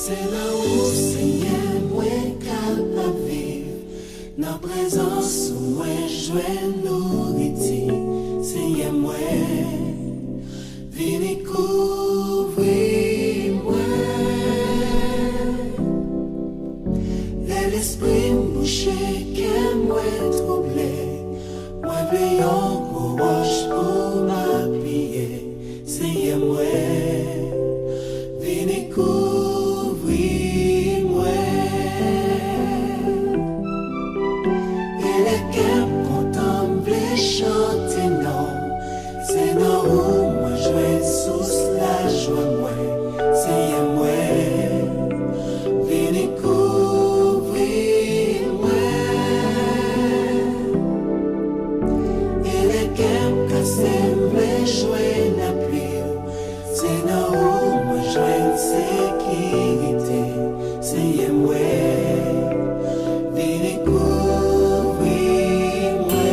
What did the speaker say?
C'est là où Seigneur moi capable vivre. Dans présence où moi jouer nourriture. Seigneur moi viens couvrir moi. L'esprit bouché que moi troublé. Moi veillant courage pour m'appuyer. Seigneur moi viens couvrir moi. Et les cœurs contempler chanter non. C'est non où moi jouer sous la joie moi. Seigneur moi viens couvrir moi. Et les cœurs cassés me jouer la pluie. C'est non où moi jouer sécurité. Seigneur moi viens couvrir moi.